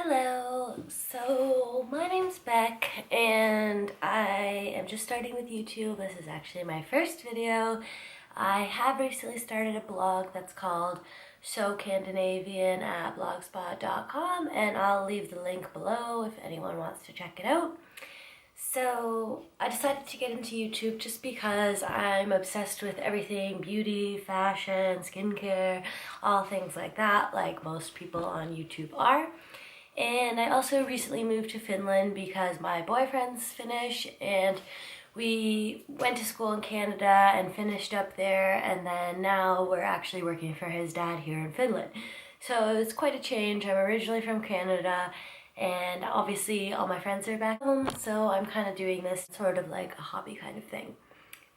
Hello, so my name's Beck and I am just starting with YouTube. This is actually my first video. I have recently started a blog that's called socandinavian at blogspot.com, and I'll leave the link below if anyone wants to check it out. So I decided to get into YouTube just because I'm obsessed with everything beauty, fashion, skincare, all things like that, like most people on YouTube are. And I also recently moved to Finland because my boyfriend's Finnish, and we went to school in Canada and finished up there, and then now we're actually working for his dad here in Finland. So it's quite a change. I'm originally from Canada, and obviously all my friends are back home, so I'm kind of doing this sort of like a hobby kind of thing.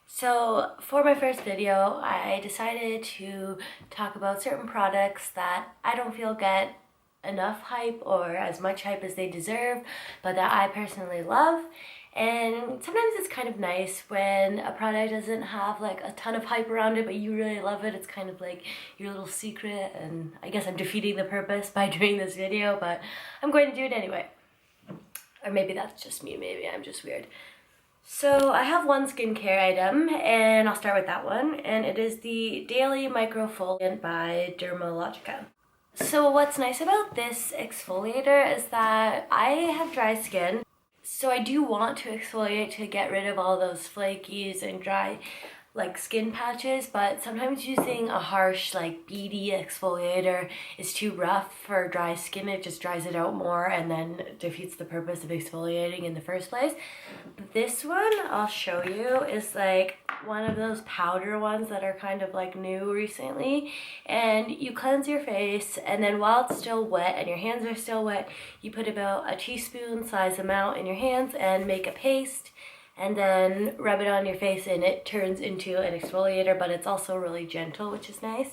So for my first video, I decided to talk about certain products that I don't feel get enough hype or as much hype as they deserve, but that I personally love. And sometimes it's kind of nice when a product doesn't have like a ton of hype around it, but you really love it. It's kind of like your little secret, and I guess I'm defeating the purpose by doing this video, but I'm going to do it anyway. Or maybe that's just me, maybe I'm just weird. So I have one skincare item, and I'll start with that one, and it is the Daily Microfoliant by Dermalogica. So what's nice about this exfoliator is that I have dry skin, so I do want to exfoliate to get rid of all those flakies and dry like skin patches, but sometimes using a harsh like beady exfoliator is too rough for dry skin. It just dries it out more and then defeats the purpose of exfoliating in the first place. But this one I'll show you is like one of those powder ones that are kind of like new recently, and you cleanse your face, and then while it's still wet and your hands are still wet, you put about a teaspoon size amount in your hands and make a paste, and then rub it on your face, and it turns into an exfoliator, but it's also really gentle, which is nice.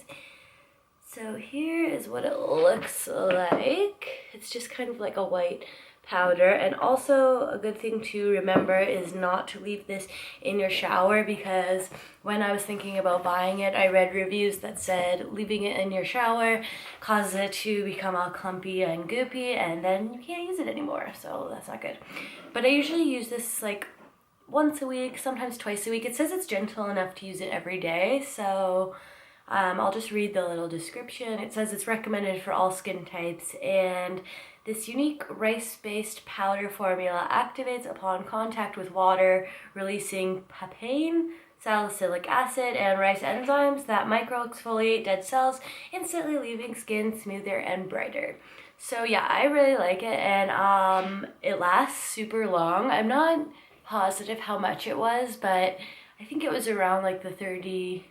So here is what it looks like. It's just kind of like a white powder, and also a good thing to remember is not to leave this in your shower, because when I was thinking about buying it, I read reviews that said leaving it in your shower causes it to become all clumpy and goopy, and then you can't use it anymore, so that's not good. But I usually use this like once a week, sometimes twice a week. It says it's gentle enough to use it every day, so I'll just read the little description. It says it's recommended for all skin types, and this unique rice-based powder formula activates upon contact with water, releasing papain, salicylic acid, and rice enzymes that micro-exfoliate dead cells, instantly leaving skin smoother and brighter. So yeah, I really like it, and it lasts super long. I'm not positive how much it was, but I think it was around like the €30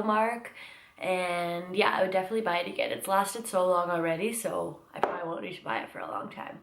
mark, and yeah, I would definitely buy it again. It's lasted so long already, so I probably won't need to buy it for a long time.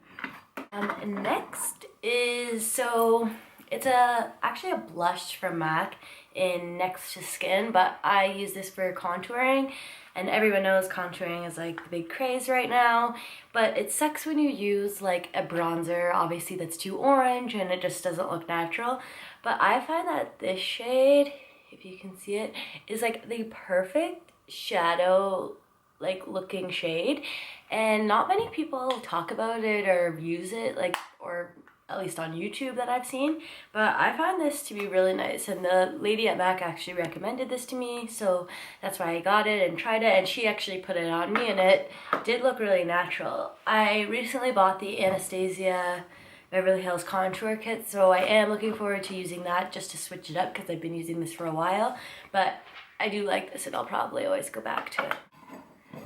Next is, so it's actually a blush from MAC in Next to Skin, but I use this for contouring, and everyone knows contouring is like the big craze right now, but it sucks when you use like a bronzer, obviously that's too orange and it just doesn't look natural. But I find that this shade, if you can see it, is like the perfect shadow like looking shade, and not many people talk about it or use it, like, or at least on YouTube that I've seen, but I found this to be really nice, and the lady at MAC actually recommended this to me, so that's why I got it and tried it, and she actually put it on me, and it did look really natural. I recently bought the Anastasia Beverly Hills contour kit, so I am looking forward to using that just to switch it up, because I've been using this for a while, but I do like this, and I'll probably always go back to it.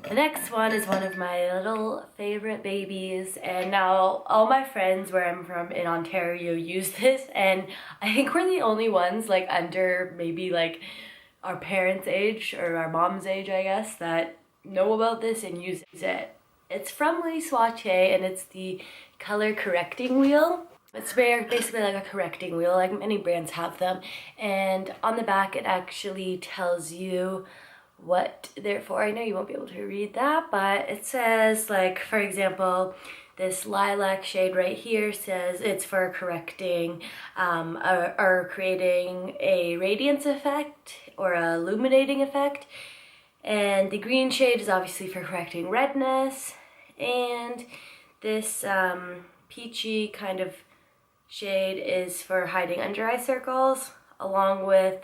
The next one is one of my little favorite babies, and now all my friends where I'm from in Ontario use this, and I think we're the only ones like under maybe like our parents' age or our mom's age, I guess, that know about this and use it. It's from Lise, Watier, and it's the color correcting wheel. It's basically like a correcting wheel, like many brands have them, and on the back it actually tells you what they're for. I know you won't be able to read that, but it says, like, for example, this lilac shade right here says it's for correcting or creating a radiance effect or a illuminating effect, and the green shade is obviously for correcting redness, and This peachy kind of shade is for hiding under eye circles, along with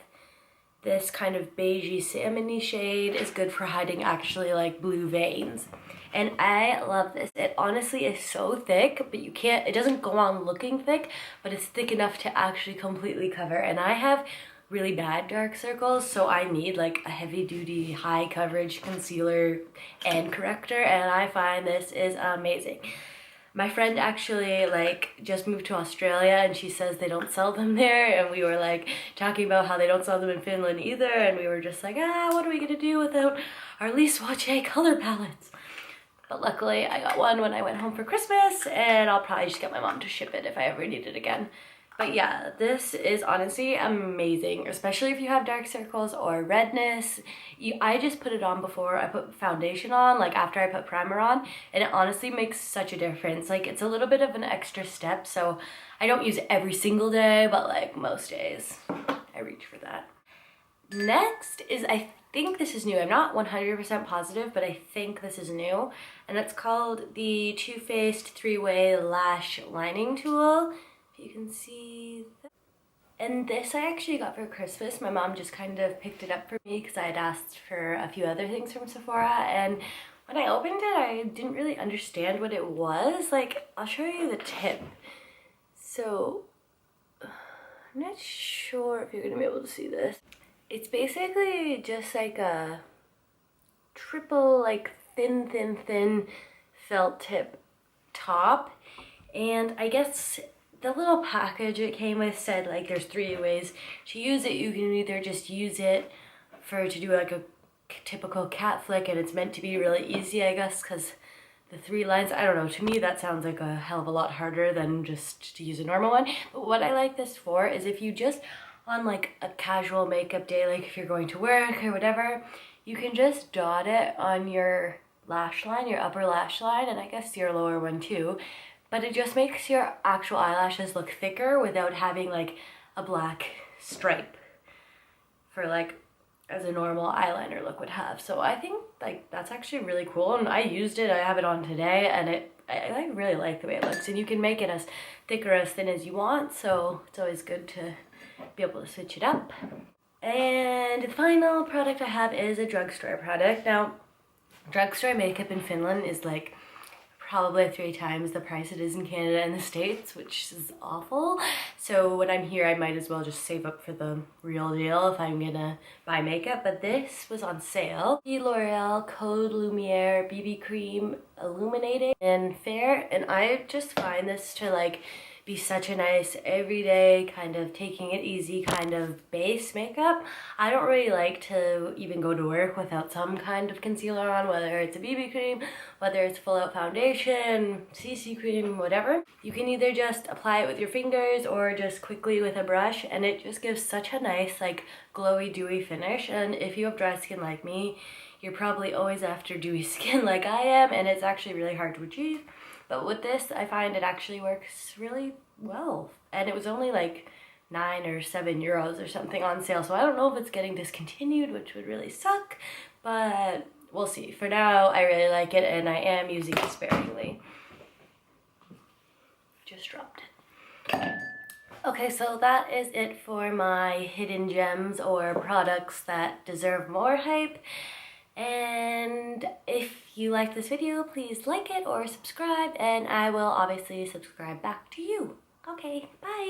this kind of beigey salmony shade is good for hiding actually like blue veins. And I love this. It honestly is so thick, but it doesn't go on looking thick, but it's thick enough to actually completely cover. And I have really bad dark circles, so I need like a heavy duty high coverage concealer and corrector, and I find this is amazing. My friend actually like just moved to Australia and she says they don't sell them there, and we were like talking about how they don't sell them in Finland either, and we were just like, what are we gonna do without our Lise Watier color palettes? But luckily I got one when I went home for Christmas, and I'll probably just get my mom to ship it if I ever need it again. But yeah, this is honestly amazing, especially if you have dark circles or redness. I just put it on before I put foundation on, like after I put primer on, and it honestly makes such a difference. Like, it's a little bit of an extra step, so I don't use it every single day, but like most days I reach for that. Next is, I think this is new. I'm not 100% positive, but I think this is new, and it's called the Too Faced 3-Way Lash Lining Tool. You can see that. And this I actually got for Christmas. My mom just kind of picked it up for me because I had asked for a few other things from Sephora, and when I opened it I didn't really understand what it was. Like, I'll show you the tip. So I'm not sure if you're gonna be able to see this. It's basically just like a triple like thin felt tip top, and I guess the little package it came with said like there's 3 ways to use it. You can either just use it to do like a typical cat flick, and it's meant to be really easy, I guess, because the 3 lines, I don't know, to me that sounds like a hell of a lot harder than just to use a normal one. But what I like this for is if you just on like a casual makeup day, like if you're going to work or whatever, you can just dot it on your lash line, your upper lash line, and I guess your lower one too. But it just makes your actual eyelashes look thicker without having like a black stripe for like as a normal eyeliner look would have. So I think like that's actually really cool, and I used it. I have it on today, and I really like the way it looks, and you can make it as thick or as thin as you want, so it's always good to be able to switch it up. And the final product I have is a drugstore product. Now, drugstore makeup in Finland is like probably 3 times the price it is in Canada and the States, which is awful. So when I'm here, I might as well just save up for the real deal if I'm gonna buy makeup. But this was on sale. The L'Oreal Code Lumiere BB Cream Illuminating and Fair, and I just find this to like be such a nice everyday kind of taking it easy kind of base makeup. I don't really like to even go to work without some kind of concealer on, whether it's a BB cream, whether it's full out foundation, CC cream, whatever. You can either just apply it with your fingers or just quickly with a brush, and it just gives such a nice like glowy dewy finish. And if you have dry skin like me, you're probably always after dewy skin like I am, and it's actually really hard to achieve. But with this, I find it actually works really well. And it was only like 9 or 7 euros or something on sale. So I don't know if it's getting discontinued, which would really suck, but we'll see. For now, I really like it, and I am using it sparingly. Just dropped it. Okay, so that is it for my hidden gems or products that deserve more hype. And if you like this video, please like it or subscribe, and I will obviously subscribe back to you. Okay, bye!